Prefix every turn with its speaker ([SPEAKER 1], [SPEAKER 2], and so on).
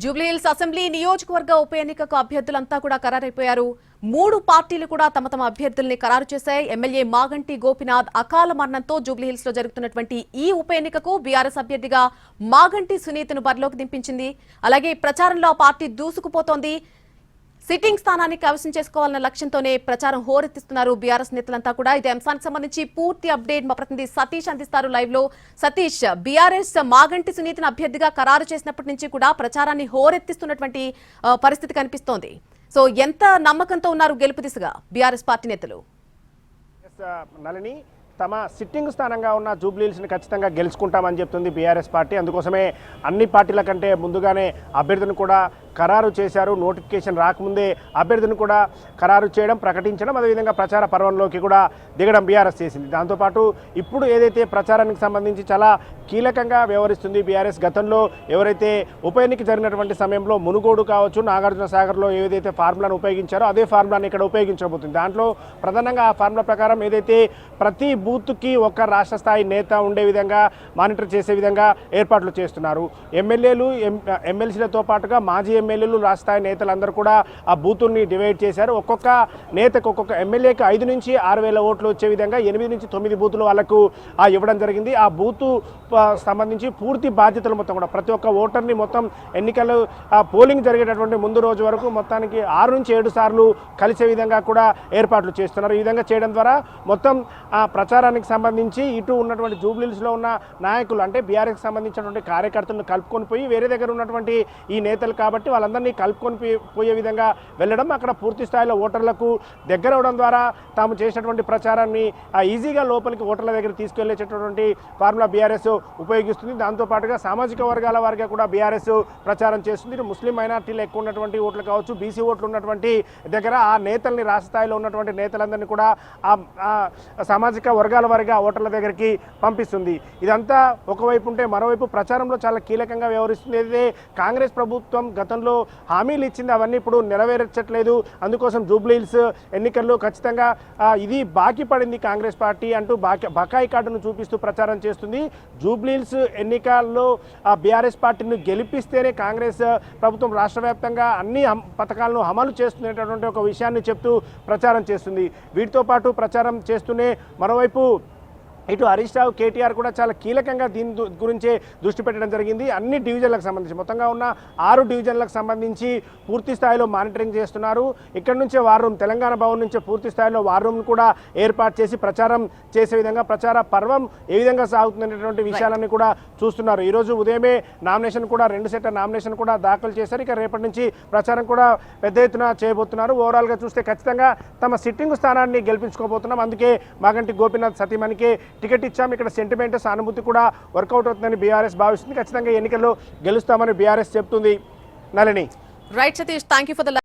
[SPEAKER 1] Jubilee Hills assembly నియోజకవర్గ ఉప ఎన్నికకు అభ్యర్థులంతా కూడా ఖరారైపోయారు. 3 పార్టీలు కూడా తమ అభ్యర్థుల్ని ఖరారు చేశాయి. ఎమ్మెల్యే మాగంటి గోపినాథ్ అకాల మరణంతో జూబ్లీహిల్స్ లో జరుగుతున్నటువంటి ఈ ఉప ఎన్నికకు బీఆర్ఎస్ అభ్యర్థిగా మాగంటి సునీతను బరిలోకి దింపించింది. అలాగే ప్రచారంలో పార్టీ దూసుకుపోతోంది. సిట్టింగ్ స్థానాన్ని కైవసం చేసుకోవాలన్న లక్ష్యంతోనే ప్రచారం హోరెత్తిస్తున్నారు బీఆర్ఎస్ నేతలంతా కూడా. ఇదే అంశానికి సంబంధించి పూర్తి అప్డేట్ మా ప్రతినిధి సతీష్ అందిస్తారు లైవ్ లో. సతీష్, బీఆర్ఎస్ మాగంటి సునీతను అభ్యర్థిగా ఖరారు చేసినప్పటి నుంచి కూడా ప్రచారాన్ని హోరెత్తిస్తున్నటువంటి పరిస్థితి కనిపిస్తోంది. సో ఎంత నమ్మకంతో ఉన్నారు గెలుపు దిశగా బీఆర్ఎస్ పార్టీ నేతలు?
[SPEAKER 2] నళిని, తమ సిట్టింగ్ స్థానంగా ఉన్న జూబ్లీహిల్స్ని ఖచ్చితంగా గెలుచుకుంటామని చెప్తుంది బీఆర్ఎస్ పార్టీ. అందుకోసమే అన్ని పార్టీల కంటే ముందుగానే అభ్యర్థిని కూడా ఖరారు చేశారు. నోటిఫికేషన్ రాకముందే అభ్యర్థిని కూడా ఖరారు చేయడం, ప్రకటించడం, అదేవిధంగా ప్రచార పర్వంలోకి కూడా దిగడం బీఆర్ఎస్ చేసింది. దాంతోపాటు ఇప్పుడు ఏదైతే ప్రచారానికి సంబంధించి చాలా కీలకంగా వ్యవహరిస్తుంది బీఆర్ఎస్. గతంలో ఎవరైతే ఉప ఎన్నిక జరిగినటువంటి సమయంలో మునుగోడు కావచ్చు, నాగార్జున సాగర్లో ఏదైతే ఫార్ములాను ఉపయోగించారో అదే ఫార్ములాను ఇక్కడ ఉపయోగించబోతుంది. దాంట్లో ప్రధానంగా ఆ ఫార్ములా ప్రకారం ఏదైతే ప్రతి బూత్కి ఒక రాష్ట్ర స్థాయి నేత ఉండే విధంగా మానిటర్ చేసే విధంగా ఏర్పాట్లు చేస్తున్నారు. ఎమ్మెల్యేలు, ఎమ్మెల్సీలతో పాటుగా మాజీ ఎమ్మెల్యేలు, రాష్ట్ర స్థాయి నేతలందరూ కూడా ఆ బూతుల్ని డివైడ్ చేశారు. ఒక్కొక్క నేతకు, ఒక్కొక్క ఎమ్మెల్యేకి 5 నుంచి 6,000 ఓట్లు వచ్చే విధంగా 8 నుంచి 9 బూతులు వాళ్ళకు ఇవ్వడం జరిగింది. ఆ బూతు సంబంధించి పూర్తి బాధ్యతలు మొత్తం కూడా ప్రతి ఒక్క ఓటర్ని మొత్తం ఎన్నికలు పోలింగ్ జరిగేటటువంటి ముందు రోజు వరకు మొత్తానికి 6 నుంచి 7 సార్లు కలిసే విధంగా కూడా ఏర్పాట్లు చేస్తున్నారు. ఈ విధంగా చేయడం ద్వారా మొత్తం ప్రచారానికి సంబంధించి ఇటు ఉన్నటువంటి జూబ్లీహిల్స్లో ఉన్న నాయకులు, అంటే బీఆర్ఎస్కి సంబంధించినటువంటి కార్యకర్తలను కలుపుకొని పోయి వేరే దగ్గర ఉన్నటువంటి ఈ నేతలు కాబట్టి వాళ్ళందరినీ కలుపుకొని పోయే విధంగా వెళ్ళడం, అక్కడ పూర్తి స్థాయిలో ఓటర్లకు దగ్గర అవడం ద్వారా తాము చేసినటువంటి ప్రచారాన్ని ఈజీగా లోపలికి ఓటర్ల దగ్గర తీసుకెళ్లేటటువంటి ఫార్ములా బీఆర్ఎస్ ఉపయోగిస్తుంది. దాంతోపాటుగా సామాజిక వర్గాల వారిగా కూడా బీఆర్ఎస్ ప్రచారం చేస్తుంది. ముస్లిం మైనార్టీలు ఎక్కువ ఉన్నటువంటి ఓట్లు కావచ్చు, బీసీ ఓట్లు ఉన్నటువంటి దగ్గర ఆ నేతల్ని, రాష్ట్ర స్థాయిలో ఉన్నటువంటి నేతలందరినీ కూడా సామాజిక వర్గాల వారిగా ఓటర్ల దగ్గరికి పంపిస్తుంది. ఇదంతా ఒకవైపు ఉంటే మరోవైపు ప్రచారంలో చాలా కీలకంగా వ్యవహరిస్తుంది. ఏదైతే కాంగ్రెస్ ప్రభుత్వం గతంలో హామీలు ఇచ్చింది అవన్నీ ఇప్పుడు నెరవేర్చట్లేదు. అందుకోసం జూబ్లీహిల్స్ ఎన్నికల్లో ఖచ్చితంగా ఇది బాకీ పడింది కాంగ్రెస్ పార్టీ అంటూ బకాయి కార్డును చూపిస్తూ ప్రచారం చేస్తుంది. జూబ్లీహిల్స్ ఎన్నికల్లో బీఆర్ఎస్ పార్టీని గెలిపిస్తేనే కాంగ్రెస్ ప్రభుత్వం రాష్ట్ర వ్యాప్తంగా అన్ని పథకాలను అమలు చేస్తున్నటువంటి ఒక విషయాన్ని చెప్తూ ప్రచారం చేస్తుంది. వీటితో పాటు ప్రచారం చేస్తూనే మరోవైపు ఇటు హరీష్ రావు, కేటీఆర్ కూడా చాలా కీలకంగా దీని గురించే దృష్టి పెట్టడం జరిగింది. అన్ని డివిజన్లకు సంబంధించి మొత్తంగా ఉన్న 6 డివిజన్లకు సంబంధించి పూర్తి స్థాయిలో మానిటరింగ్ చేస్తున్నారు. ఇక్కడ నుంచే వార్ రూమ్, తెలంగాణ భవన్ నుంచే పూర్తి స్థాయిలో వార్ రూమ్ కూడా ఏర్పాటు చేసి ప్రచారం చేసే విధంగా, ప్రచార పర్వం ఏ విధంగా సాగుతుందనేటువంటి విషయాలన్నీ కూడా చూస్తున్నారు. ఈరోజు ఉదయమే నామినేషన్ కూడా 2 సెట్ల నామినేషన్ కూడా దాఖలు చేశారు. ఇక రేపటి నుంచి ప్రచారం కూడా పెద్ద ఎత్తున చేయబోతున్నారు. ఓవరాల్గా చూస్తే ఖచ్చితంగా తమ సిట్టింగ్ స్థానాన్ని గెలిపించుకోబోతున్నాం. అందుకే మాగంటి గోపినాథ్ సతీమణికి టికెట్ ఇచ్చాము. ఇక్కడ సెంటిమెంట్, సానుభూతి కూడా వర్కౌట్ అవుతుందని బీఆర్ఎస్ భావిస్తుంది. ఖచ్చితంగా ఎన్నికల్లో గెలుస్తామని బీఆర్ఎస్ చెప్తుంది. Nalini.
[SPEAKER 1] Right Satish, thank you for the